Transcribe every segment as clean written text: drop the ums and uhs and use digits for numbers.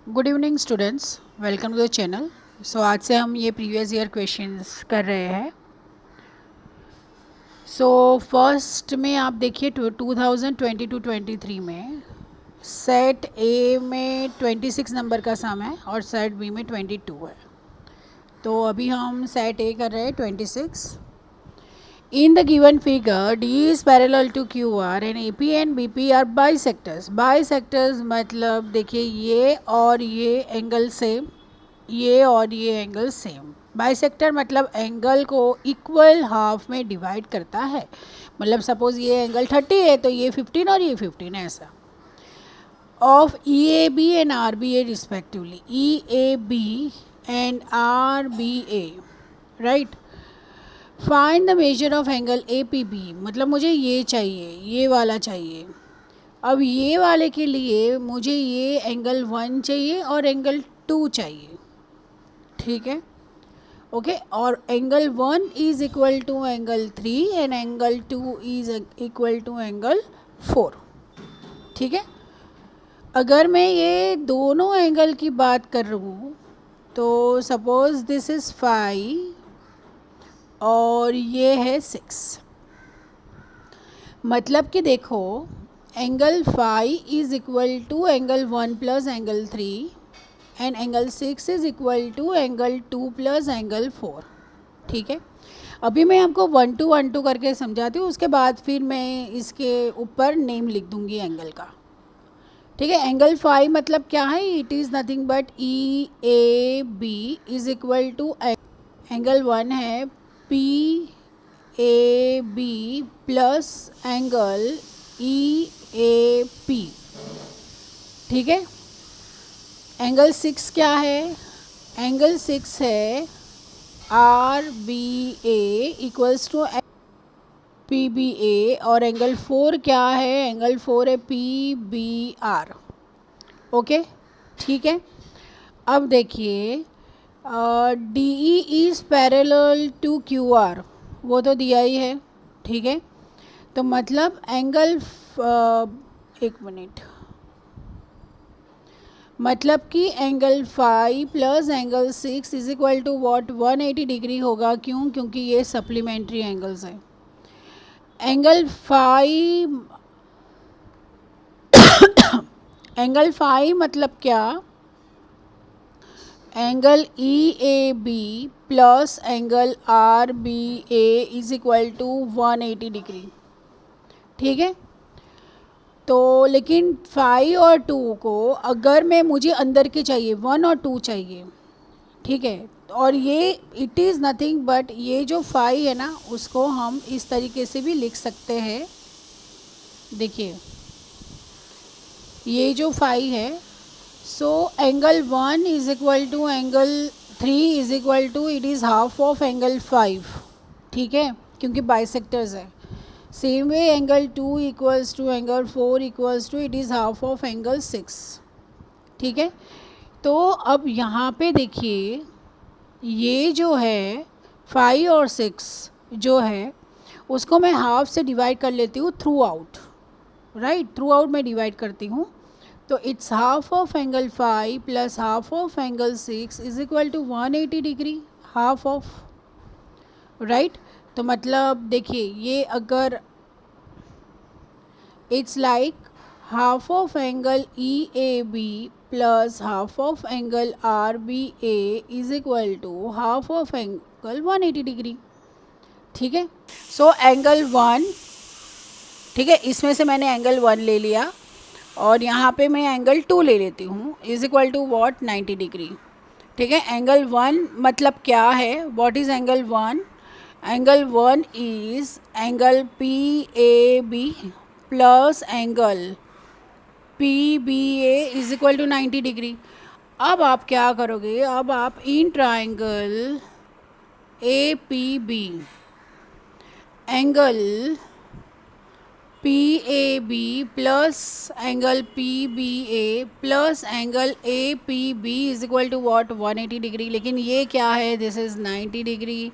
Good evening students, welcome to the channel. So आज से हम ये प्रीवियस ईयर क्वेश्चंस कर रहे हैं। सो फर्स्ट में आप देखिए 2022-23 में सेट ए में 26 नंबर का सम है और सेट बी में 22 है। तो अभी हम सेट ए कर रहे हैं 26। In the given figure, D is parallel to QR and AP and BP are bisectors. Bisectors मतलब देखिए ये और ये एंगल सेम, ये और ये एंगल सेम। बाइसेक्टर मतलब एंगल को इक्वल हाफ में डिवाइड करता है। मतलब सपोज ये एंगल 30 है तो ये 15 और ये 15 है, ऐसा। Of EAB and RBA respectively, EAB and RBA, right. Find the measure of angle APB, मतलब मुझे ये चाहिए, ये वाला चाहिए। अब ये वाले के लिए मुझे ये एंगल 1 चाहिए और एंगल 2 चाहिए, ठीक है, ओके। और angle 1 is equal to angle 3 and angle 2 is equal to angle 4, ठीक है। अगर मैं ये दोनों एंगल की बात कर रहा हूँ तो सपोज दिस इज़ 5 और ये है 6, मतलब कि देखो angle 5 is equal to angle 1 plus angle 3 and angle 6 is equal to angle 2 plus angle 4, ठीक है। अभी मैं आपको 1 2 1 2 करके समझाती हूँ, उसके बाद फिर मैं इसके ऊपर नेम लिख दूँगी एंगल का, ठीक है। एंगल 5 मतलब क्या है, it is nothing but EAB is equal to angle 1 है PAB प्लस एंगल EAP, ठीक है। एंगल 6 क्या है, एंगल 6 है RBA इक्वल्स टू PBA और एंगल 4 क्या है, एंगल 4 है PBR, ओके, ठीक है। अब देखिए DE is parallel to QR, वो तो दिया ही है, ठीक है। तो मतलब एंगल एक मिनट, मतलब कि angle 5 plus angle 6 is equal to what 180 degree होगा। क्यों? क्योंकि ये सप्लीमेंट्री एंगल्स है। एंगल 5 एंगल 5 मतलब क्या, angle EAB plus angle RBA is equal to 180 degree, ठीक है। तो लेकिन 5 और 2 को अगर मैं मुझे अंदर के चाहिए 1 और 2 चाहिए, ठीक है। और ये इट इज़ नथिंग बट ये जो 5 है ना उसको हम इस तरीके से भी लिख सकते हैं। देखिए ये जो 5 है, so angle 1 is equal to angle 3 is equal to it is half of angle 5, ठीक है, क्योंकि बाइसेक्टर्स है। Same way angle 2 equals to angle 4 equals to it is half of angle 6, ठीक है। तो अब यहाँ पे देखिए ये जो है 5 और 6 जो है उसको मैं हाफ से डिवाइड कर लेती हूँ throughout, right. Throughout मैं डिवाइड करती हूँ तो it's half of angle 5 plus half of angle 6 is equal to 180 degree, half of, right. तो मतलब देखिए ये अगर it's like half of angle EAB plus half of angle RBA is equal to half of angle 180 degree, ठीक है। So angle 1, ठीक है, इसमें से मैंने एंगल 1 ले लिया और यहाँ पे मैं एंगल 2 ले लेती हूँ, is equal to what 90 degree, ठीक है। एंगल 1 मतलब क्या है, what is angle 1, angle 1 is angle PAB plus angle PBA is equal to 90 degree. अब आप क्या करोगे, अब आप in triangle APB angle PAB plus angle PBA plus angle APB is equal to what 180 degree. लेकिन ये क्या है, this is 90 degree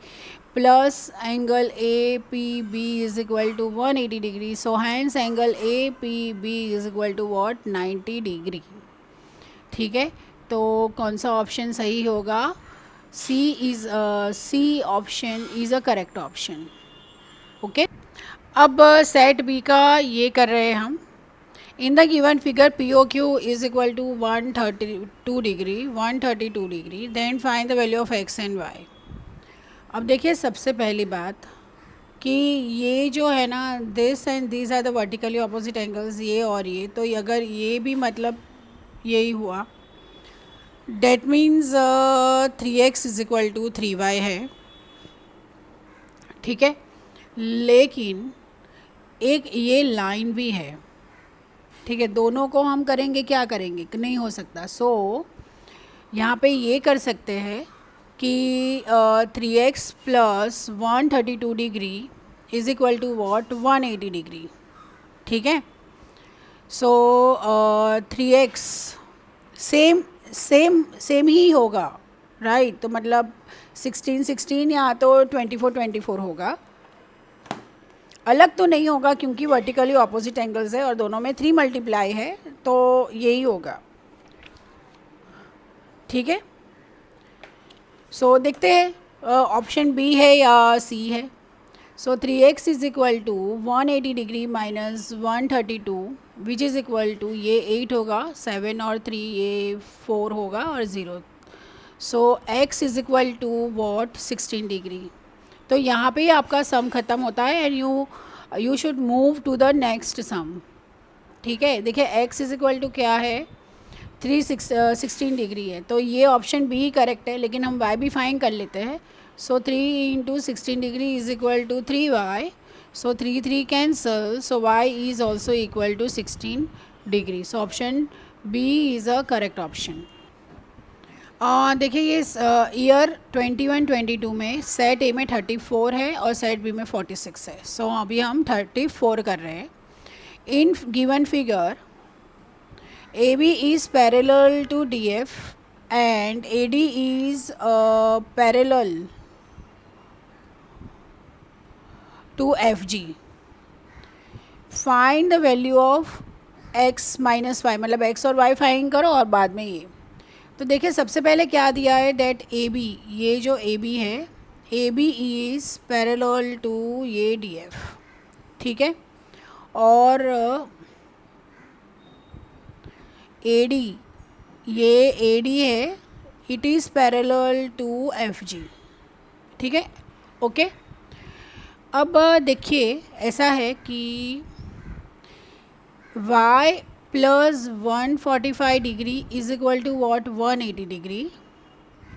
plus angle APB is equal to 180 degree. So hence angle APB is equal to what 90 degree, ठीक है। तो कौन सा option सही होगा? C option is a correct option. Okay, अब सेट बी का ये कर रहे हैं हम। In the given figure P O Q is equal to 132 degree 132 degree, then find the value of x and y. अब देखिए सबसे पहली बात कि ये जो है ना, this and this are the vertically opposite angles, ये और ये, तो अगर ये भी मतलब यही हुआ, that means 3x is equal to 3y है, ठीक है। लेकिन एक ये लाइन भी है, ठीक है, दोनों को हम करेंगे, क्या करेंगे, नहीं हो सकता। सो यहाँ पे ये कर सकते हैं कि 3x plus 132 degree is equal to what, 180 degree, ठीक है। So 3x same same same ही होगा, राइट। तो मतलब 16 16 या तो 24 24 होगा, अलग तो नहीं होगा क्योंकि वर्टिकली ऑपोजिट एंगल्स है और दोनों में 3 मल्टीप्लाई है, तो यही होगा, ठीक है। सो देखते हैं ऑप्शन बी है या सी है। So 3x is equal to 180 degree minus 132 which is equal to, ये 8 होगा, 7 और 3 ये 4 होगा और 0। So x is equal to what, 16 degree. तो यहाँ पे आपका सम ख़त्म होता है and you should move to the next sum, ठीक है। देखिए x इज इक्वल टू क्या है, 16 डिग्री है, तो ये ऑप्शन बी ही करेक्ट है, लेकिन हम y भी फाइंड कर लेते हैं। So 3 into 16 degree is equal to 3y, so 3 3 cancel, so y is also equal to 16 degree. So option B is a correct option. देखिए ये ईयर 21-22 में सेट ए में 34 है और सेट बी में 46 है। सो अभी हम 34 कर रहे हैं। In given figure AB is parallel to DF and AD is parallel to FG. Find the value of x minus y, मतलब x और y फाइंड करो और बाद में ये। तो देखिए सबसे पहले क्या दिया है, डेट AB, ये जो AB है, AB is parallel to ये DF, ठीक है। और AD, ये AD है, it is parallel to FG, ठीक है, ओके। अब देखिए ऐसा है कि y plus 145 degree is equal to what, 180 degree,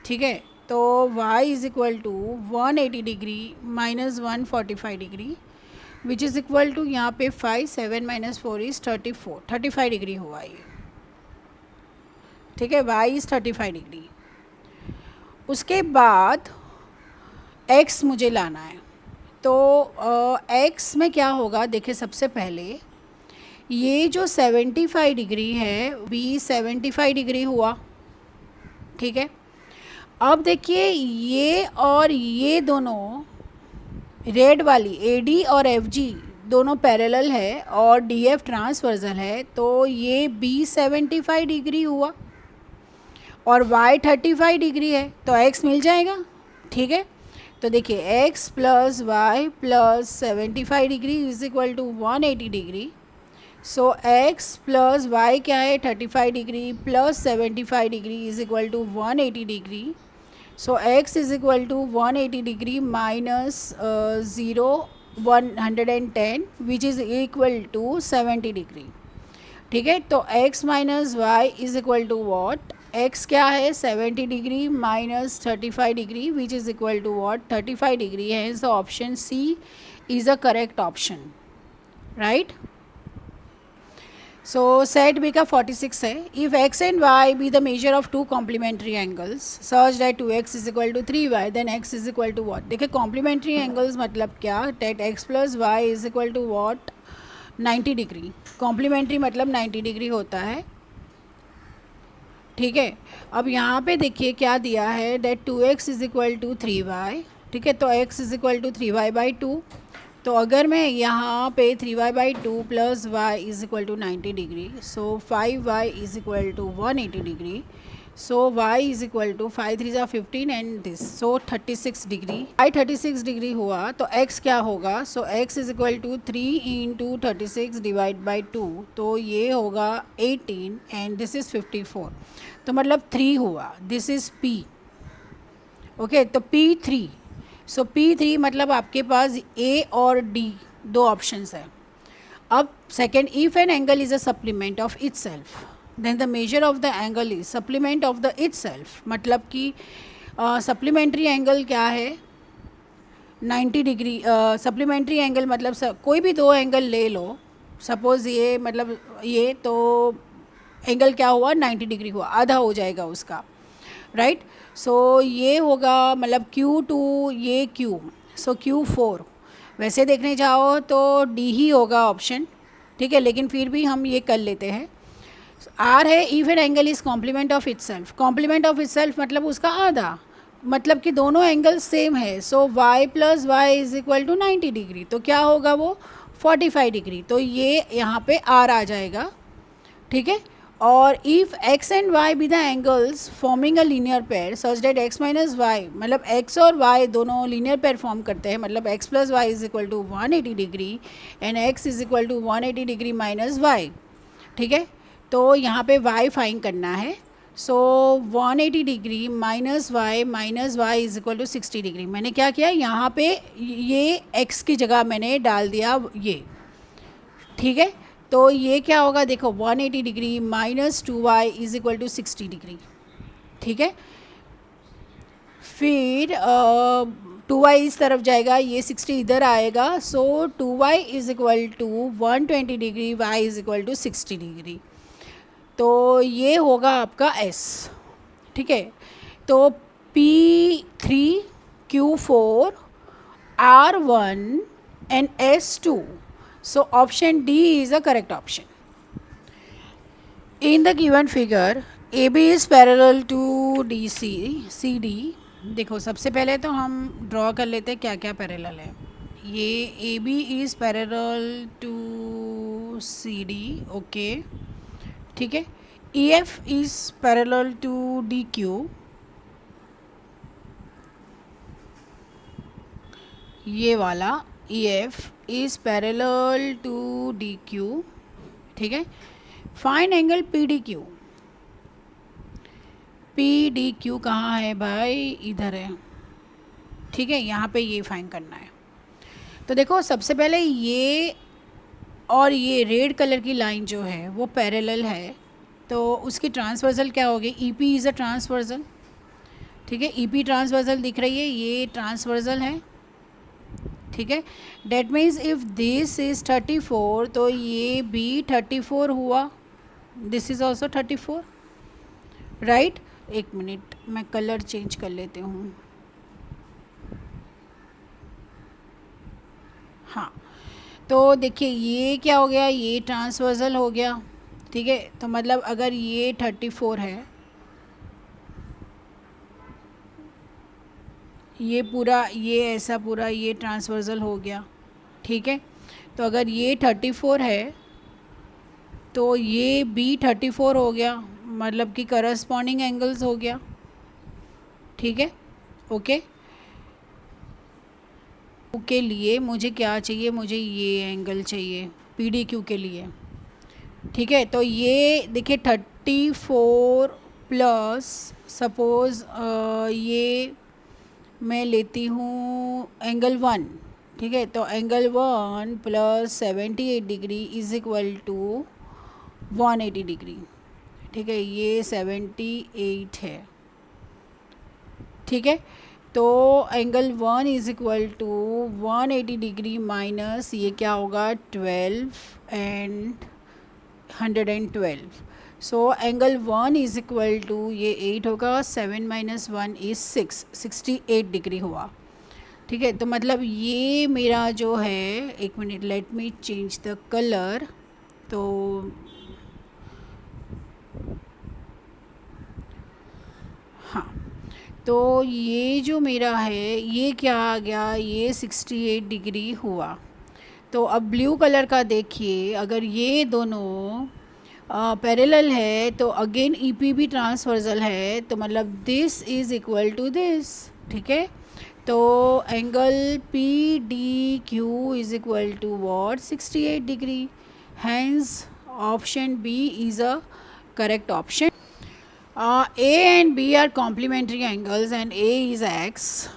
ठीक है। तो y is equal to 180 degree minus 145 degree which is equal to, यहाँ पे 5 7 माइनस 4 इज़ 35 डिग्री हुआ ये, ठीक है। y is 35 degree. उसके बाद x मुझे लाना है, तो x में क्या होगा, देखिए सबसे पहले ये जो 75 डिग्री है, b 75 डिग्री हुआ, ठीक है। अब देखिए ये और ये दोनों रेड वाली AD और FG दोनों पैरेलल है और DF ट्रांसवर्सल है, तो ये b 75 डिग्री हुआ और y 35 डिग्री है, तो x मिल जाएगा, ठीक है। तो देखिए x plus y plus 75 degree is equal to 180 degree. So x plus y क्या है, 35 degree plus 75 degree is equal to 180 degree. So x is equal to 180 degree minus 110 which is equal to 70 degree, ठीक है। तो x minus y is equal to what, x क्या है, 70 degree minus 35 degree which is equal to what, 35 degree है। So option C is a correct option, right. So set B का 46 है। If x and y be the measure of two complementary angles such that 2x is equal to 3y then x is equal to what. देखिए complementary angles मतलब क्या, that x plus y is equal to what, 90 degree. Complementary मतलब 90 degree होता है, ठीक है। अब यहाँ पे देखिए क्या दिया है, date 2x is equal to 3y, ठीक है। तो x is equal to 3y by 2 तो अगर मैं यहाँ पे 3y/2 plus y is equal to 90 degree, so 5y is equal to 180 degree, so y is equal to 5 3 ज़ा 15 and this, so 36 degree. y 36 degree हुआ तो x क्या होगा? So x is equal to 3 into 36 divide by 2, तो ये होगा 18 and this is 54, तो मतलब 3 हुआ। This is p, okay. तो P3, सो P3 मतलब आपके पास A और D दो ऑप्शंस है। अब second, if an angle is a supplement of itself then the measure of the angle is supplement of the itself, मतलब कि सप्लीमेंट्री एंगल क्या है? 90 डिग्री। सप्लीमेंट्री एंगल मतलब कोई भी दो एंगल ले लो, सपोज़ ये मतलब ये, तो एंगल क्या हुआ? 90 डिग्री हुआ, आधा हो जाएगा उसका, राइट। सो ये होगा मतलब Q2, ये Q, सो Q4। वैसे देखने जाओ तो D ही होगा ऑप्शन, ठीक है, लेकिन फिर भी हम ये कर लेते हैं। R है if an angle is complement of itself. Complement of itself मतलब उसका आधा, मतलब कि दोनों एंगल सेम है। So y plus y is equal to 90 degree, तो क्या होगा वो? 45 डिग्री। तो ये यहाँ पे R आ जाएगा, ठीक है। और if x and y be the angles forming a linear pair such that x minus y, मतलब x और y दोनों लीनियर पेयर फॉर्म करते हैं, मतलब x plus y is equal to 180 degree and x is equal to 180 degree minus y, ठीक है। तो यहाँ पे y फाइंड करना है। So 180 degree minus y is equal to 60 degree. मैंने क्या किया यहाँ पे, ये x की जगह मैंने डाल दिया ये, ठीक है। तो ये क्या होगा? देखो 180 degree minus 2y is equal to 60 degree, ठीक है। फिर 2y इस तरफ जाएगा, ये 60 इधर आएगा, so 2y is equal to 120 degree, y is equal to 60 degree. तो ये होगा आपका S, ठीक है। तो P3, Q4, R1 and S2. So option D is the correct option. In the given figure, AB is parallel to DC, CD. देखो सबसे पहले तो हम ड्रॉ कर लेते हैं क्या क्या पैरेलल है। ये AB is parallel to CD, okay, ठीक है। EF is parallel to DQ, ये वाला EF is parallel to DQ, ठीक है। Find angle PDQ। PDQ कहाँ है भाई? इधर है, ठीक है। यहाँ पे ये फाइंड करना है। तो देखो सबसे पहले ये और ये रेड कलर की लाइन जो है वो पैरेलल है, तो उसकी ट्रांसवर्सल क्या होगी? EP इज़ अ ट्रांसवर्सल, ठीक है। EP ट्रांसवर्सल दिख रही है, ये ट्रांसवर्सल है, ठीक है। That means if this is 34 तो ये भी 34 हुआ, दिस इज़ ऑल्सो 34, राइट। एक मिनट मैं कलर चेंज कर लेती हूँ। हाँ, तो देखिए ये क्या हो गया? ये ट्रांसवर्सल हो गया, ठीक है। तो मतलब अगर ये 34 है, ये पूरा, ये ऐसा पूरा ये ट्रांसवर्सल हो गया, ठीक है। तो अगर ये 34 है तो ये भी 34 हो गया, मतलब कि करस्पॉन्डिंग एंगल्स हो गया, ठीक है, ओके। के लिए मुझे क्या चाहिए? मुझे ये एंगल चाहिए PDQ के लिए, ठीक है। तो ये देखिए 34 प्लस सपोज़ ये मैं लेती हूँ एंगल 1, ठीक है। तो angle 1 plus 78 degree is equal to 180 degree, ठीक है। ये 78 है, ठीक है। तो angle 1 is equal to 180 degree minus ये क्या होगा? 12 and 112। So angle 1 is equal to ये 8 होगा, 7 माइनस 1 इज 6, 68 डिग्री हुआ, ठीक है। तो मतलब ये मेरा जो है, एक minute let me change the colour. तो हाँ, तो ये जो मेरा है ये क्या आ गया? ये 68 डिग्री हुआ, तो अब ब्लू कलर का देखिए, अगर ये दोनों पैरेलल है तो अगेन ईपी भी ट्रांसवर्सल है, तो मतलब this is equal to this, ठीक है। तो angle P D Q is equal to what 68 degree, hence option B is a correct option. A and B are complementary angles and A is x,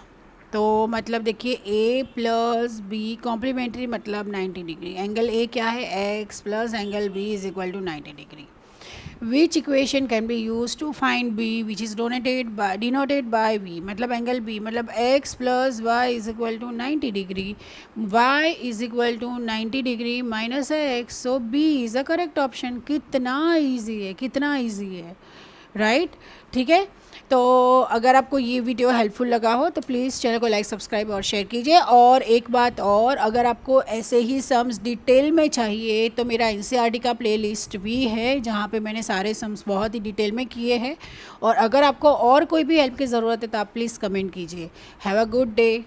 तो मतलब देखिए ए plus B complementary मतलब 90 degree, angle A क्या है x plus angle B is equal to 90 degree. Which equation can be use to find B which is denoted by V, मतलब angle B मतलब x plus y is equal to 90 degree, y is equal to 90 degree minus x, so B is a correct option. कितना easy है, कितना easy है, right, ठीक है। तो अगर आपको ये वीडियो हेल्पफुल लगा हो तो प्लीज़ चैनल को लाइक सब्सक्राइब और शेयर कीजिए। और एक बात और, अगर आपको ऐसे ही सम्स डिटेल में चाहिए तो मेरा एनसीईआरटी का प्लेलिस्ट भी है जहाँ पे मैंने सारे सम्स बहुत ही डिटेल में किए हैं। और अगर आपको और कोई भी हेल्प की ज़रूरत है तो आप प्लीज़ कमेंट कीजिए। Have a good day.